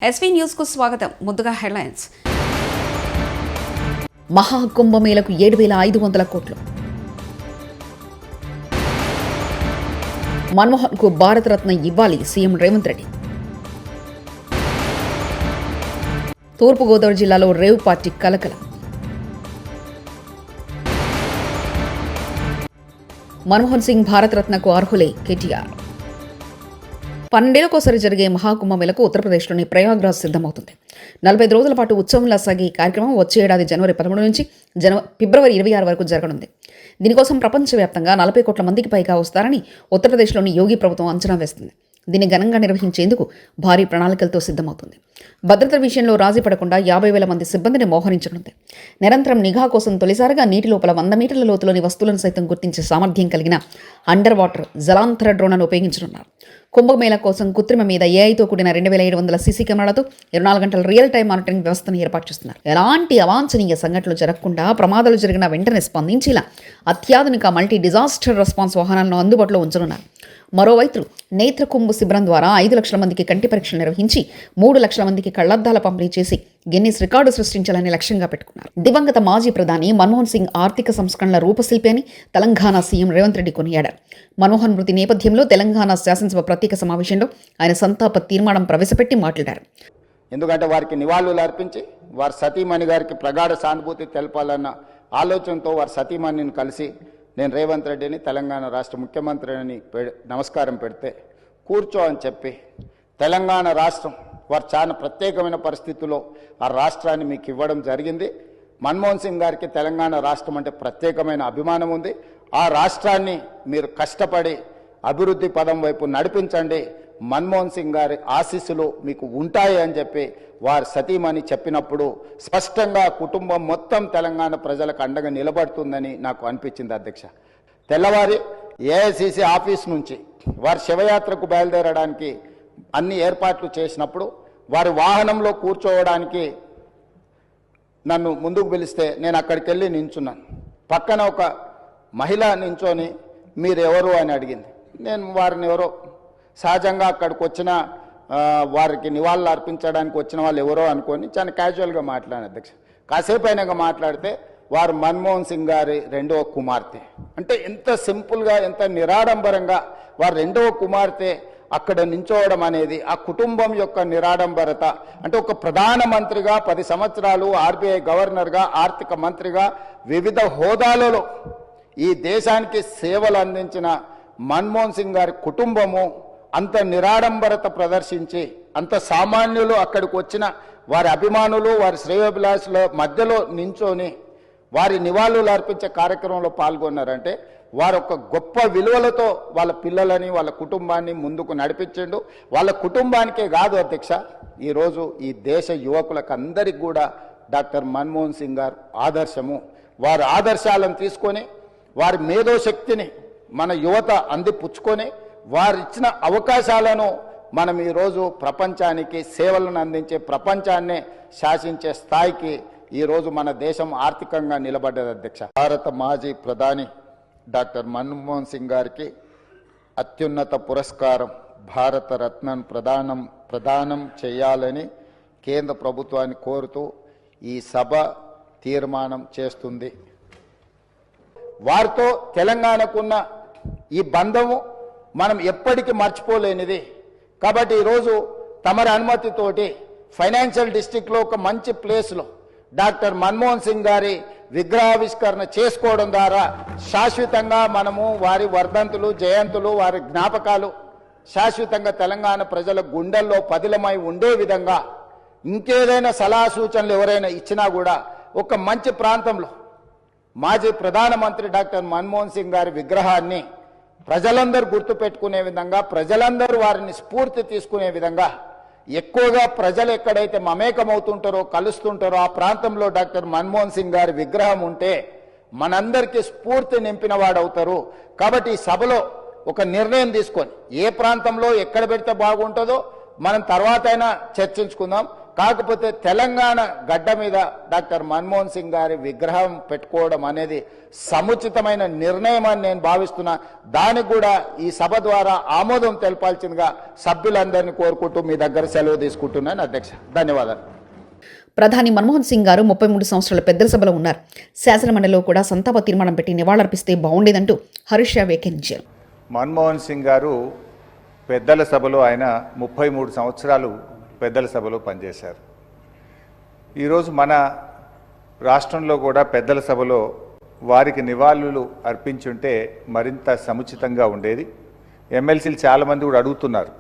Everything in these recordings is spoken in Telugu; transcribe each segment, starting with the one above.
ఎస్వీ న్యూస్ కు స్వాగతం. ముందుగా హెడ్లైన్స్. మహాకుంభమేళకు 7,500 కోట్లు. మన్మోహన్ కు భారతరత్న ఇవ్వాలి సీఎం రేవంత్ రెడ్డి. తూర్పుగోదావరి జిల్లాలో రేవ్ పార్టీ కలకలం. మన్మోహన్ సింగ్ భారతరత్నకు అర్హులే కేటీఆర్. 12 ఏళ్లకోసారి జరిగే మహాకుంభమేళకు ఉత్తరప్రదేశ్లోని ప్రయాగ్రాజ్ సిద్ధమవుతుంది. 45 రోజుల పాటు ఉత్సవంలా సాగే ఈ కార్యక్రమం వచ్చే ఏడాది జనవరి 13 నుంచి ఫిబ్రవరి 26 వరకు జరగనుంది. దీనికోసం ప్రపంచవ్యాప్తంగా 40 కోట్ల మందికి పైగా వస్తారని ఉత్తరప్రదేశ్లోని యోగి ప్రభుత్వం అంచనా వేస్తుంది. దీన్ని ఘనంగా నిర్వహించేందుకు భారీ ప్రణాళికలతో సిద్ధమవుతుంది. భద్రత విషయంలో రాజీ పడకుండా 50,000 మంది సిబ్బందిని మోహరించనుంది. నిరంతరం నిఘా కోసం తొలిసారిగా నీటి లోపల 100 మీటర్ల లోతులోని వస్తువులను సైతం గుర్తించే సామర్థ్యం కలిగిన అండర్ వాటర్ జలాంతర డ్రోన్లను ఉపయోగించనున్నారు. కుంభమేళ కోసం కృత్రిమ మీద ఏఐతో కూడిన 2,700 సీసీ కెమెరాలతో 24 గంటల రియల్ టైం మానిటరింగ్ వ్యవస్థను ఏర్పాటు చేస్తున్నారు. ఎలాంటి అవాంఛనీయ సంఘటనలు జరగకుండా ప్రమాదాలు జరిగిన వెంటనే స్పందించేలా అత్యాధునిక మల్టీ డిజాస్టర్ రెస్పాన్స్ వాహనాలను అందుబాటులో ఉంచనున్నారు. మరోవైపు నేత్రకుంభ శిబిరం ద్వారా 5 లక్షల మందికి కంటి పరీక్షలు నిర్వహించి 3 లక్షల మందికి కళ్లద్దాల పంపిణీ చేసి గిన్నిస్ రికార్డు సృష్టించాలని లక్ష్యంగా పెట్టుకున్నారు. దివంగత మాజీ ప్రధాని మన్మోహన్ సింగ్ ఆర్థిక సంస్కరణల రూపశిల్పి అని తెలంగాణ సీఎం రేవంత్ రెడ్డి కొనియాడారు. మన్మోహన్ మృతి నేపథ్యంలో తెలంగాణ శాసనసభ ప్రత్యేక సమావేశంలో ఆయన సంతాప తీర్మానం ప్రవేశపెట్టి మాట్లాడారు. ఎందుకంటే వారికి నివాళులు అర్పించి వారి సతీమణి గారికి ప్రగాఢ సానుభూతి తెలపాలన్న ఆలోచనతో వారి సతీమణిని కలిసి నేను రేవంత్ రెడ్డిని తెలంగాణ రాష్ట్ర ముఖ్యమంత్రిని నమస్కారం పెడితే కూర్చో అని చెప్పి తెలంగాణ రాష్ట్రం వారు చాలా ప్రత్యేకమైన పరిస్థితుల్లో ఆ రాష్ట్రాన్ని మీకు ఇవ్వడం జరిగింది. మన్మోహన్ సింగ్ గారికి తెలంగాణ రాష్ట్రం అంటే ప్రత్యేకమైన అభిమానం ఉంది. ఆ రాష్ట్రాన్ని మీరు కష్టపడి అభివృద్ధి పదం వైపు నడిపించండి, మన్మోహన్ సింగ్ గారి ఆశీస్సులు మీకు ఉంటాయి అని చెప్పి వారి సతీమణి చెప్పినప్పుడు స్పష్టంగా కుటుంబం మొత్తం తెలంగాణ ప్రజలకు అండగా నిలబడుతుందని నాకు అనిపించింది. అధ్యక్ష, తెల్లవారి ఏఐసిసి ఆఫీస్ నుంచి వారి శివయాత్రకు బయలుదేరడానికి అన్ని ఏర్పాట్లు చేసినప్పుడు వారి వాహనంలో కూర్చోవడానికి నన్ను ముందుకు పిలిస్తే నేను అక్కడికి వెళ్ళి నించున్నాను. పక్కన ఒక మహిళ నించొని మీరెవరు అని అడిగింది. నేను వారిని ఎవరో సహజంగా అక్కడికి వచ్చిన వారికి నివాళులు అర్పించడానికి వచ్చిన వాళ్ళు ఎవరో అనుకొని చాలా క్యాజువల్గా మాట్లాడాను. అధ్యక్ష, కాసేపు అయినాక మాట్లాడితే వారు మన్మోహన్ సింగ్ గారి 2వ కుమార్తె అంటే ఎంత సింపుల్గా ఎంత నిరాడంబరంగా వారి 2వ కుమార్తె అక్కడ నించోవడం అనేది ఆ కుటుంబం యొక్క నిరాడంబరత. అంటే ఒక ప్రధానమంత్రిగా 10 సంవత్సరాలు ఆర్బీఐ గవర్నర్గా ఆర్థిక మంత్రిగా వివిధ హోదాలలో ఈ దేశానికి సేవలు అందించిన మన్మోహన్ సింగ్ గారి కుటుంబము అంత నిరాడంబరత ప్రదర్శించి అంత సామాన్యులు అక్కడికి వచ్చిన వారి అభిమానులు వారి శ్రేయోభిలాషుల మధ్యలో నించొని వారి నివాళులు అర్పించే కార్యక్రమంలో పాల్గొన్నారంటే వారు ఒక గొప్ప విలువలతో వాళ్ళ పిల్లలని వాళ్ళ కుటుంబాన్ని ముందుకు నడిపించండు. వాళ్ళ కుటుంబానికే కాదు అధ్యక్ష, ఈరోజు ఈ దేశ యువకులకు అందరికీ కూడా డాక్టర్ మన్మోహన్ సింగ్ గారు ఆదర్శము. వారి ఆదర్శాలను తీసుకొని వారి మేధోశక్తిని మన యువత అందిపుచ్చుకొని వారిచ్చిన అవకాశాలను మనం ఈరోజు ప్రపంచానికి సేవలను అందించే ప్రపంచాన్నే శాసించే స్థాయికి ఈరోజు మన దేశం ఆర్థికంగా నిలబడ్డది. అధ్యక్ష, భారత మాజీ ప్రధాని డాక్టర్ మన్మోహన్ సింగ్ గారికి అత్యున్నత పురస్కారం భారత రత్నను ప్రదానం చేయాలని కేంద్ర ప్రభుత్వాన్ని కోరుతూ ఈ సభ తీర్మానం చేస్తుంది. వారితో తెలంగాణకున్న ఈ బంధము మనం ఎప్పటికీ మర్చిపోలేనిది. కాబట్టి ఈరోజు తమరి అనుమతితోటి ఫైనాన్షియల్ డిస్ట్రిక్ట్లో ఒక మంచి ప్లేస్లో డాక్టర్ మన్మోహన్ సింగ్ గారి విగ్రహావిష్కరణ చేసుకోవడం ద్వారా శాశ్వతంగా మనము వారి వర్ధంతులు జయంతులు వారి జ్ఞాపకాలు శాశ్వతంగా తెలంగాణ ప్రజల గుండెల్లో పదిలమై ఉండే విధంగా ఇంకేదైనా సలహా సూచనలు ఎవరైనా ఇచ్చినా కూడా ఒక మంచి ప్రాంతంలో మాజీ ప్రధానమంత్రి డాక్టర్ మన్మోహన్ సింగ్ గారి విగ్రహాన్ని ప్రజలందరూ గుర్తుపెట్టుకునే విధంగా ప్రజలందరూ వారిని స్ఫూర్తి తీసుకునే విధంగా ఎక్కువగా ప్రజలు ఎక్కడైతే మమేకమవుతుంటారో కలుస్తుంటారో ఆ ప్రాంతంలో డాక్టర్ మన్మోహన్ సింగ్ గారి విగ్రహం ఉంటే మనందరికీ స్ఫూర్తి నింపిన వాడవుతారు. కాబట్టి ఈ సభలో ఒక నిర్ణయం తీసుకొని ఏ ప్రాంతంలో ఎక్కడ పెడితే బాగుంటుందో మనం తర్వాత అయినా చర్చించుకుందాం. కాకపోతే తెలంగాణ గడ్డ మీద డాక్టర్ మన్మోహన్ సింగ్ గారి విగ్రహం పెట్టుకోవడం అనేది సముచితమైన నిర్ణయం అని నేను భావిస్తున్నా. దానికి కూడా ఈ సభ ద్వారా ఆమోదం తెలపాల్సిందిగా సభ్యులందరినీ కోరుకుంటూ మీ దగ్గర సెలవు తీసుకుంటున్నాను అధ్యక్ష. ధన్యవాదాలు. ప్రధాని మన్మోహన్ సింగ్ గారు 33 సంవత్సరాల పెద్దల సభలో ఉన్నారు. శాసనమండలిలో కూడా సంతాప తీర్మానం పెట్టి నివాళులర్పిస్తే బాగుండేదంటూ హరీష్ రావు వ్యాఖ్యానించారు. మన్మోహన్ సింగ్ గారు పెద్దల సభలో ఆయన 33 సంవత్సరాలు పెద్దల సభలో పనిచేశారు. ఈరోజు మన రాష్ట్రంలో కూడా పెద్దల సభలో వారికి నివాళులు అర్పించుంటే మరింత సముచితంగా ఉండేది. ఎమ్మెల్సీలు చాలామంది కూడా అడుగుతున్నారు,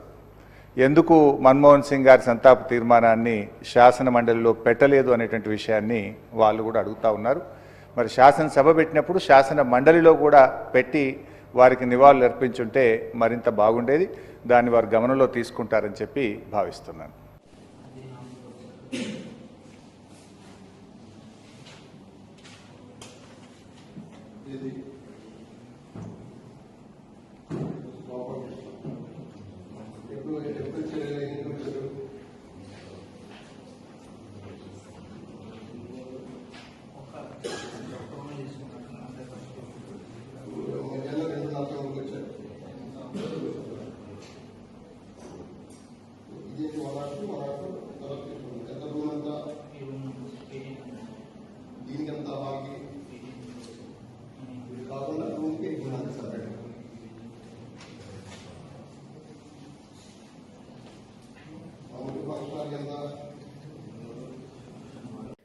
ఎందుకు మన్మోహన్ సింగ్ గారి సంతాప తీర్మానాన్ని శాసన మండలిలో పెట్టలేదు అనేటువంటి విషయాన్ని వాళ్ళు కూడా అడుగుతూ ఉన్నారు. మరి శాసనసభ పెట్టినప్పుడు శాసన మండలిలో కూడా పెట్టి వారికి నివాళులు అర్పించుంటే మరింత బాగుండేది. దాన్ని వారు గమనంలో తీసుకుంటారని చెప్పి భావిస్తున్నాను.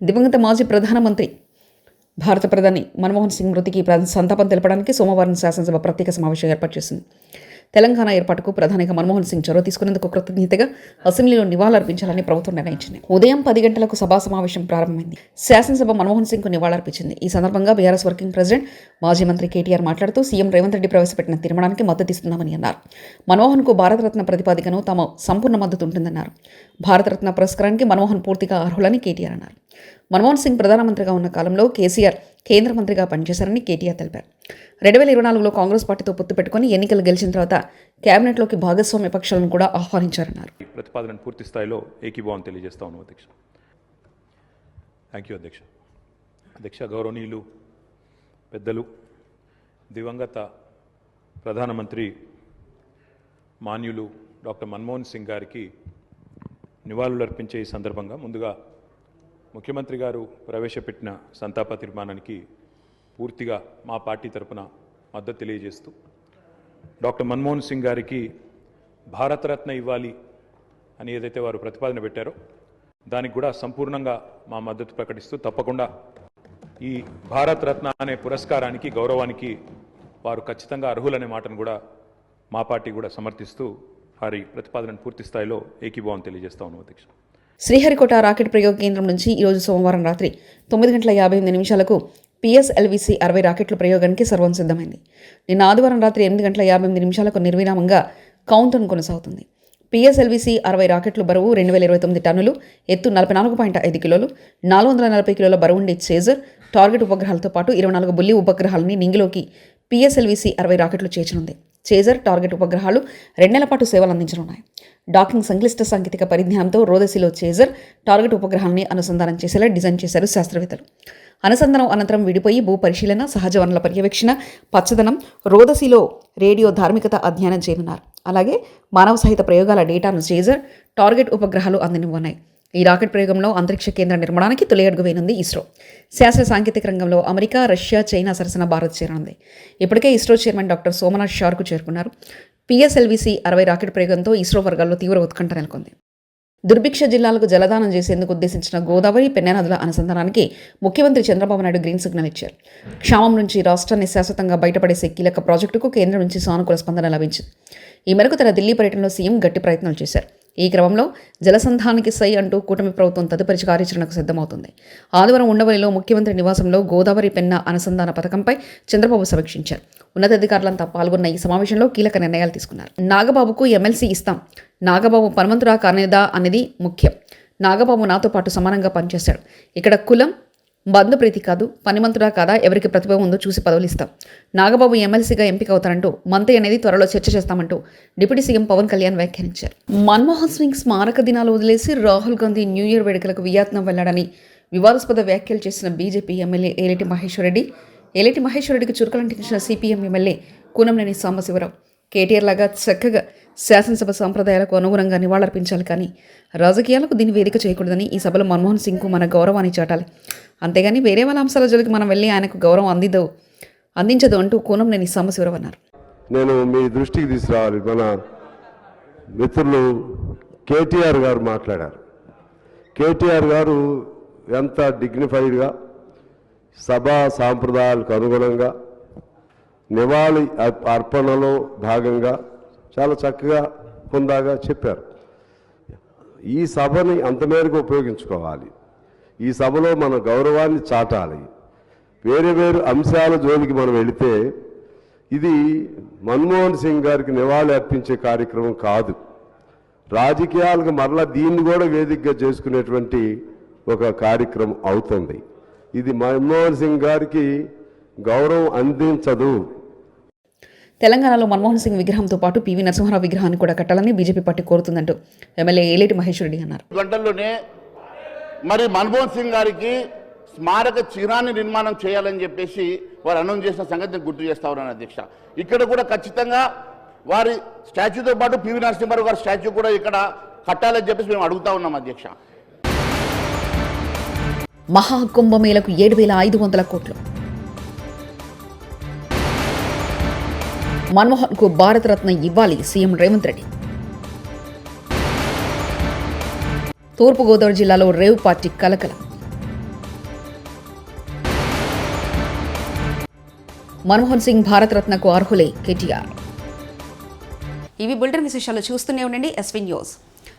దివంగత మాజీ ప్రధానమంత్రి భారత ప్రధాని మన్మోహన్ సింగ్ మృతికి సంతాపం తెలపడానికి సోమవారం శాసనసభ ప్రత్యేక సమావేశం ఏర్పాటు చేసింది. తెలంగాణ ఏర్పాటుకు ప్రధానిగా మన్మోహన్ సింగ్ చొరవ తీసుకునేందుకు కృతజ్ఞతగా అసెంబ్లీలో నివాళులర్పించాలని ప్రభుత్వం నిర్ణయించింది. ఉదయం 10 గంటలకు సభా సమావేశం ప్రారంభమైంది. శాసనసభ మన్మోహన్ సింగ్కు నివాళులర్పించింది. ఈ సందర్భంగా బీఆర్ఎస్ వర్కింగ్ ప్రెసిడెంట్ మాజీ మంత్రి కేటీఆర్ మాట్లాడుతూ సీఎం రేవంత్ రెడ్డి ప్రవేశపెట్టిన తీర్మానానికి మద్దతిస్తున్నామని అన్నారు. మన్మోహన్కు భారతరత్న ప్రతిపాదికను తమ సంపూర్ణ మద్దతు ఉంటుందన్నారు. భారతరత్న పురస్కారానికి మన్మోహన్ పూర్తిగా అర్హులని కేటీఆర్ అన్నారు. మన్మోహన్ సింగ్ ప్రధానమంత్రిగా ఉన్న కాలంలో కేసీఆర్ కేంద్ర మంత్రిగా పనిచేశారని కేటీఆర్ తెలిపారు. 2024లో కాంగ్రెస్ పార్టీతో పొత్తు పెట్టుకుని ఎన్నికలు గెలిచిన తర్వాత కేబినెట్లోకి భాగస్వామ్య పక్షాలను కూడా ఆహ్వానించారన్నారు. ప్రతిపాదన పూర్తి స్థాయిలో ఏకీభావం తెలియజేస్తా ఉన్నాం అధ్యక్ష. థ్యాంక్ యూ అధ్యక్ష. అధ్యక్ష, గౌరవనీయులు పెద్దలు దివంగత ప్రధానమంత్రి మాన్యులు డాక్టర్ మన్మోహన్ సింగ్ గారికి నివాళులర్పించే ఈ సందర్భంగా ముందుగా ముఖ్యమంత్రి గారు ప్రవేశపెట్టిన సంతాప తీర్మానానికి పూర్తిగా మా పార్టీ తరపున మద్దతు తెలియజేస్తూ డాక్టర్ మన్మోహన్ సింగ్ గారికి భారతరత్న ఇవ్వాలి అని ఏదైతే వారు ప్రతిపాదన పెట్టారో దానికి కూడా సంపూర్ణంగా మా మద్దతు ప్రకటిస్తూ తప్పకుండా ఈ భారతరత్న అనే పురస్కారానికి గౌరవానికి వారు ఖచ్చితంగా అర్హులనే మాటను కూడా మా పార్టీ కూడా సమర్థిస్తూ వారి ప్రతిపాదనను పూర్తి స్థాయిలో ఏకీభావం తెలియజేస్తా ఉన్నాం అధ్యక్ష. శ్రీహరికోట రాకెట్ ప్రయోగ కేంద్రం నుంచి ఈరోజు సోమవారం రాత్రి 9:58 పిఎస్ఎల్విసి 60 రాకెట్ల ప్రయోగానికి సర్వం సిద్ధమైంది. నిన్న ఆదివారం రాత్రి 8:58 నిర్విరామంగా కౌంటౌన్ కొనసాగుతుంది. పిఎస్ఎల్విసి 60 రాకెట్లు బరువు 2029 టన్నులు, ఎత్తు 44.5 కిలోలు, 440 కిలోల బరువుండే చేజర్ టార్గెట్ ఉపగ్రహాలతో పాటు 24 బుల్లి ఉపగ్రహాలని నింగిలోకి పిఎస్ఎల్విసి 60 రాకెట్లు చేర్చనుంది. చేజర్ టార్గెట్ ఉపగ్రహాలు 2 నెలల పాటు సేవలు అందించనున్నాయి. డాకింగ్ సంక్లిష్ట సాంకేతిక పరిజ్ఞానంతో రోదసిలో చేజర్ టార్గెట్ ఉపగ్రహాన్ని అనుసంధానం చేసేలా డిజైన్ చేశారు శాస్త్రవేత్తలు. అనుసంధానం అనంతరం విడిపోయి భూ పరిశీలన, సహజ వనరుల పర్యవేక్షణ, పచ్చదనం, రోదసిలో రేడియో ధార్మికత అధ్యయనం చేయనున్నారు. అలాగే మానవ సహిత ప్రయోగాల డేటాను చేజర్ టార్గెట్ ఉపగ్రహాలు అందినివ్వనున్నాయి. ఈ రాకెట్ ప్రయోగంలో అంతరిక్ష కేంద్ర నిర్మాణానికి తొలి అడుగు వేయనుంది ఇస్రో. శాస్త్ర సాంకేతిక రంగంలో అమెరికా, రష్యా, చైనా సరసన భారత్ చేరనుంది. ఇప్పటికే ఇస్రో చైర్మన్ డాక్టర్ సోమనాథ్ షార్కు చేరుకున్నారు. పిఎస్ఎల్విసి 60 రాకెట్ ప్రయోగంతో ఇస్రో వర్గాల్లో తీవ్ర ఉత్కంఠ నెలకొంది. దుర్భిక్ష జిల్లాలకు జలదానం చేసేందుకు ఉద్దేశించిన గోదావరి, పెన్నా నదుల అనుసంధానానికి ముఖ్యమంత్రి చంద్రబాబు నాయుడు గ్రీన్ సిగ్నల్ ఇచ్చారు. క్షామం నుంచి రాష్ట్రాన్ని శాశ్వతంగా బయటపడేసే కీలక ప్రాజెక్టుకు కేంద్రం నుంచి సానుకూల స్పందన లభించింది. ఈ మేరకు తన ఢిల్లీ పర్యటనలో సీఎం గట్టి ప్రయత్నాలు చేశారు. ఈ క్రమంలో జలసంధానానికి సై అంటూ కూటమి ప్రభుత్వం తదుపరి కార్యాచరణకు సిద్ధమవుతుంది. ఆదివారం ఉండవల్లిలో ముఖ్యమంత్రి నివాసంలో గోదావరి, పెన్నా అనుసంధాన పథకంపై చంద్రబాబు సమీక్షించారు. ఉన్నతాధికారులంతా పాల్గొన్న ఈ సమావేశంలో కీలక నిర్ణయాలు తీసుకున్నారు. నాగబాబుకు ఎమ్మెల్సీ ఇస్తాం, నాగబాబు పరమంతురా కానేదా అనేది ముఖ్యం. నాగబాబు నాతో పాటు సమానంగా పనిచేశాడు. ఇక్కడ కులం, బంధుప్రీతి కాదు, పనిమంతుడా కాదా, ఎవరికి ప్రతిభ ఉందో చూసి పదవులు ఇస్తాం. నాగబాబు ఎమ్మెల్సీగా ఎంపిక అవుతారంటూ, మంత్రి అనేది త్వరలో చర్చ చేస్తామంటూ డిప్యూటీ సీఎం పవన్ కళ్యాణ్ వ్యాఖ్యానించారు. మన్మోహన్ సింగ్ స్మారక దినాలు వదిలేసి రాహుల్ గాంధీ న్యూ ఇయర్ వేడుకలకు వియత్నం వెళ్లాడని వివాదాస్పద వ్యాఖ్యలు చేసిన బీజేపీ ఎమ్మెల్యే ఏలేటి మహేశ్వరరెడ్డికి చురుకలంటించిన CPM MLA Koonamneni Sambasiva Rao KTR లాగా చక్కగా శాసనసభ సాంప్రదాయాలకు అనుగుణంగా నివాళులర్పించాలి, కానీ రాజకీయాలకు దీన్ని వేదిక చేయకూడదని ఈ సభలో మన్మోహన్ సింగ్కు మన గౌరవాన్ని చాటాలి, అంతేగాని వేరే వాళ్ళ అంశాల జోలికి మనం వెళ్ళి ఆయనకు గౌరవం అందించదు అంటూ కూనంనేని సాంబశివరావు అన్నారు. నేను మీ దృష్టికి తీసుకురావాలి. మన మిత్రులు కేటీఆర్ గారు మాట్లాడారు. కేటీఆర్ గారు ఎంత డిగ్నిఫైడ్గా సభా సాంప్రదాయాలకు అనుగుణంగా నివాళి అర్పణలో భాగంగా చాలా చక్కగా హుందాగా చెప్పారు. ఈ సభని అంతమేరకు ఉపయోగించుకోవాలి. ఈ సభలో మన గౌరవాన్ని చాటాలి. వేరే వేరే అంశాల జోలికి మనం వెళితే ఇది మన్మోహన్ సింగ్ గారికి నివాళి అర్పించే కార్యక్రమం కాదు. రాజకీయాలకు మరలా దీన్ని కూడా వేదికగా చేసుకునేటువంటి ఒక కార్యక్రమం అవుతుంది. ఇది మన్మోహన్ సింగ్ గారికి గౌరవం అందించదు. తెలంగాణలో మన్మోహన్ సింగ్ విగ్రహంతో పాటు పివి నరసింహారావు విగ్రహాన్ని కూడా కట్టాలని బీజేపీ పార్టీ కోరుతుందంటూ ఎమ్మెల్యే ఏలేటి మహేశ్వరరెడ్డి అన్నారు. గంటల్లోనే మరి మన్మోహన్ సింగ్ గారికి స్మారక చిహ్నాన్ని నిర్మాణం చేయాలని చెప్పేసి వారు అనౌన్స్ చేసిన సంగతిని గుర్తు చేస్తా ఉన్నాను అధ్యక్ష. ఇక్కడ కూడా ఖచ్చితంగా వారి స్టాచ్యూతో పాటు పివి నరసింహారావు గారి స్టాచ్యూ కూడా ఇక్కడ కట్టాలని చెప్పేసి మేము అడుగుతా ఉన్నాం అధ్యక్ష. మహాకుంభమేళకు 7,500 కోట్లు. మన్మోహన్కు భారతరత్న ఇవ్వాలి సీఎం రేవంత్ రెడ్డి. తూర్పుగోదావరి జిల్లాలో రేవ్ పార్టీ కలకలం. మన్మోహన్ సింగ్ భారతరత్నకు అర్హులే కేటీఆర్. ఇవి బులెటిన్ విశేషాలు. చూస్తూనే ఉండండి ఎస్వీ న్యూస్.